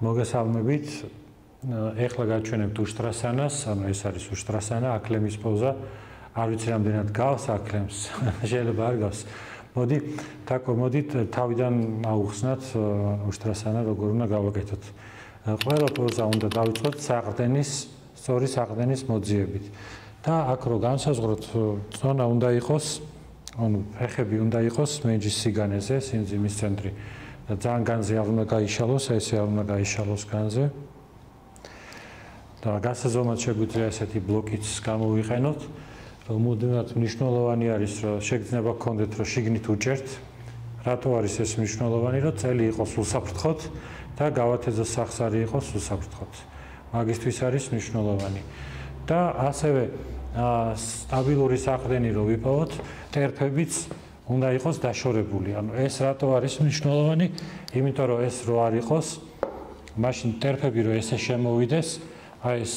მოგესალმებით. ეხლა გაჩვენებთ უშტრასანას, ანუ ეს არის უშტრასანა, აკლემის პოზა. არ ვიცი რამდენად გავს აკლემს, შეიძლება არ გავს. მოდით თავიდან აუხსნათ უშტრასანა როგორ უნდა გავაკეთოთ. ყველა პოზა უნდა დავიწყოთ სწორი საყრდენის მოძიებით. და აქ რო განსაზღვროთ, ზონა უნდა იყოს, ანუ ფეხები უნდა იყოს მენჯის სიგანეზე, სიმძიმის ცენტრი. და ძალიან განზე არ უნდა გაიშალოს, ესე არ უნდა გაიშალოს განზე. და გასაზომად შეგვიძლია ესეთი ბლოკიც გამოვიყენოთ, რომელმუდმივად მნიშვნელოვანი არის, რომ შეგრძნება გქონდეთ, რომ შიგნით უჭერთ. რატო არის ეს მნიშვნელოვანი, რომ წელი იყოს უსაფრთხოდ და გავათეზო სახსარი იყოს უსაფრთხოდ. მაგისთვის არის მნიშვნელოვანი. და ასევე სტაბილური საყრდენი რო ვიპოვოთ, ტერფებიც უნდა იყოს დაშორებული. ანუ ეს რატო არის მნიშვნელოვანი? იმიტომ რომ ეს რო არ იყოს, მაშინ ტერფები რო ესე შემოვიდეს, აი ეს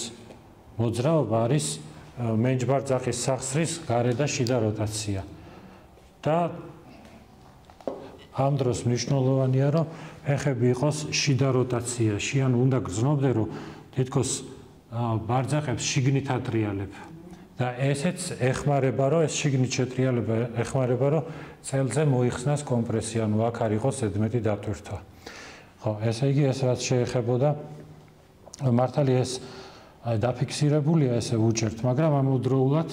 მოძრაობა არის მენჯბარძახის სახსრის გარე და შიდა როტაცია. და ამ დროს მნიშვნელოვანია, რომ ფეხები იყოს შიდა როტაციაში, ანუ უნდა გრძნობდე, რომ თითქოს ბარძახებს შიგნით ატრიალებ. და ესეც ეხმარება, რომ ეს შიგნით შეტრიალება ეხმარება, რომ წელზე მოიხსნას კომპრესია, ანუ აქ არ იყოს ზედმეტი დატვირთვა. ხო, ესე იგი ეს რაც შეეხებოდა, მართალია ეს დაფიქსირებულია, ესე უჭერთ, მაგრამ ამავდროულად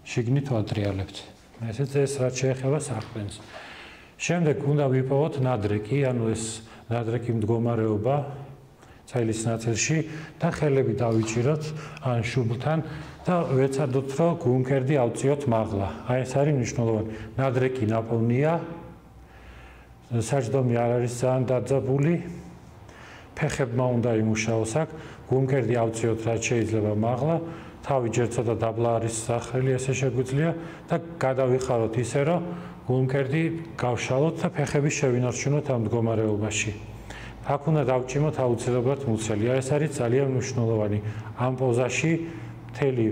შიგნით ვატრიალებთ. ესეც ეს რაც შეეხება საყრდენს. შემდეგ უნდა ვიპოვოთ ნადრეკი, ანუ ეს ნადრეკი მდგომარეობა წელის ნაწილში და ხელები დავიჭიროთ ან შუბლთან და ვეცადოთ, რომ გულმკერდი ავწიოთ მაღლა. აი ეს არის მნიშვნელოვანი. ნადრეკი ნაპოვნია, საჯდომი არ არის ძალიან დაძაბული, ფეხებმა უნდა იმუშაოს აქ, გულმკერდი ავწიოთ რაც შეიძლება მაღლა, თავი ჯერ ცოტა დაბლა არის სახრელი, ესე შეგვიძლია და გადავიხაროთ ისე, რომ გულმკერდი გავშალოთ და ფეხები შევინარჩუნოთ ამ მდგომარეობაში. აქ უნდა დავჭიმოთ აუცილებლად მუცელი. ეს არის ძალიან მნიშვნელოვანი. ამ პოზაში მთელი,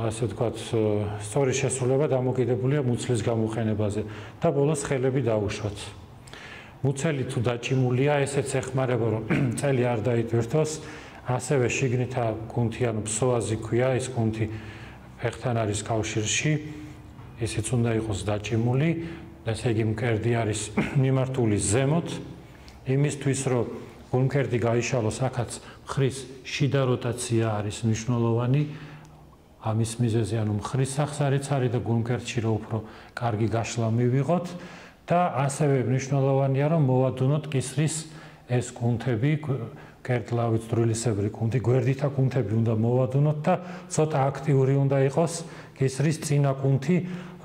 ასე ვთქვათ, სწორი შესრულება დამოკიდებულია მუცლის გამოყენებაზე და ბოლოს ხელები დაუშვათ. მუცელი თუ დაჭიმულია, ესეც ეხმარება, რომ წელი არ დაიტვირთოს, ასევე შიგნით კუნთი, ანუ ფსოაზი ქვია, ეს კუნთი ფეხთან არის კავშირში, ესეც უნდა იყოს დაჭიმული, ესე იგი მკერდი არის მიმართული ზემოთ. იმისთვის, რომ გულმკერდი გაიშალოს, აქაც მხრის შიდა როტაცია არის მნიშვნელოვანი. ამის მიზეზი, ანუ მხრის სახსარიც არის და გულმკერდში რო უფრო კარგი გაშლა მივიღოთ და ასევე მნიშვნელოვანია, რომ მოვადუნოთ კისრის ეს კუნთები, კერტლავით დრილისებრი კუნთი, გვერდითა კუნთები უნდა მოვადუნოთ და ცოტა აქტიური უნდა იყოს კისრის წინა კუნთი,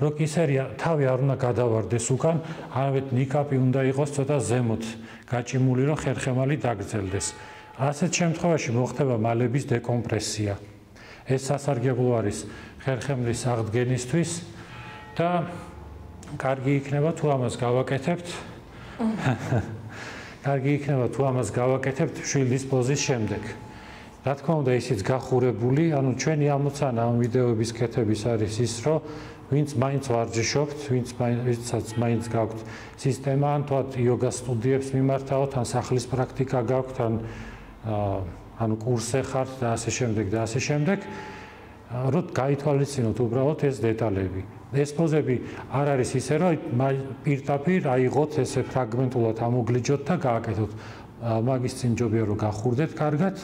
რომ კისერი თავი არ უნდა გადავარდეს უკან, ამით ნიკაპი უნდა იყოს ცოტა ზემოთ გაჭიმული, რომ ხერხემალი დაგრძელდეს. ასეთ შემთხვევაში მოხდება მალების დეკომპრესია. ეს სასარგებლო არის ხერხემლის აღდგენისთვის და კარგი იქნება თუ ამას გავაკეთებთ. კარგი იქნება თუ ამას გავაკეთებთ შვილის პოზის შემდეგ. რა თქმა უნდა, ისიც გახურებული, ანუ ჩვენი ამოცანა ამ ვიდეოების კეთების არის ის, რომ ვინც მაინც ვარჯიშობთ, ვინცაც მაინც გაქვთ სისტემა, ან თქვათ იოგას სტუდიებს მიმართავთ, ან სახლის პრაქტიკა გაქვთ, ან კურსზე ხართ და ასე შემდეგ და ასე შემდეგ, რომ გაითვალისწინოთ უბრალოდ ეს დეტალები. ეს პოზები არ არის ისე, რომ პირდაპირ აიღოთ ესე ფრაგმენტულად ამოგლიჯოთ და გააკეთოთ. მაგის წინ ჯობია რომ გახურდეთ კარგად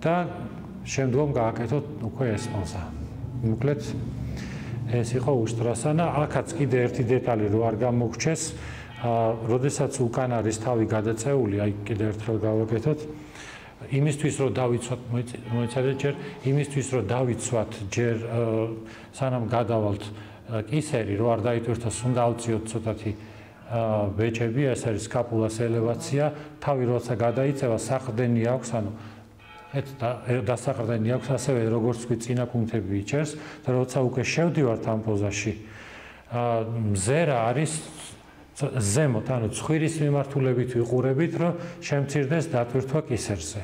და შემდგომ გააკეთოთ უკვე ეს პოზა. მოკლედ ეს იყო უშტრასანა. აქაც კიდე ერთი დეტალი რო არ გამოგჩეს, როდესაც უკან არის თავი გადაწეული, აი კიდე ერთხელ გავაკეთოთ. იმისთვის რომ დავიცვათ, მოიცადეთ ჯერ, იმისთვის რომ დავიცვათ ჯერ სანამ გადავალთ კისერი, რო არ დაიტვირთოს, უნდა ავწიოთ ცოტათი ბეჭები, ეს არის სკაპულას ელევაცია, თავი როცა გადაიწევა, საყრდენი აქვს, ანუ დასაყრდენი აქვს, ასევე როგორც ვთქვი, წინა კუნთები იჭერს და როცა უკვე შევდივართ ამ პოზაში, მზერა არის ზემოთ, ანუ ცხვირის მიმართულებით ვიყურებით, რომ შემცირდეს დატვირთვა კისერზე.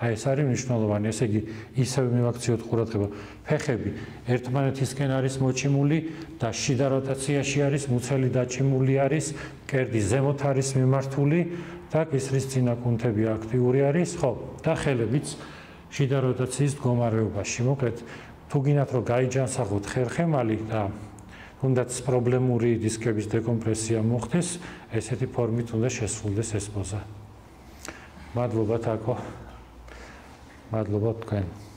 აი ეს არის მნიშვნელოვანი, ესე იგი ისევ მივაქციოთ ყურადღება. ფეხები ერთმანეთისკენ არის მოჭიმული და შიდა როტაციაში არის, მუცელი დაჭიმული არის, კერდი ზემოთ არის მიმართული და კისრის წინაკუნთები აქტიური არის, ხო, და ხელებიც შიდა როტაციის მდგომარეობაში. მოკლედ, თუ გინდათ რომ გაიჯანსაღოთ ხერხემალი და თუნდაც პრობლემური დისკების დეკომპრესია მოხდეს, ესეთი ფორმით უნდა შესრულდეს ეს პოზა. მადლობა თაკო. მადლობა თქვენ.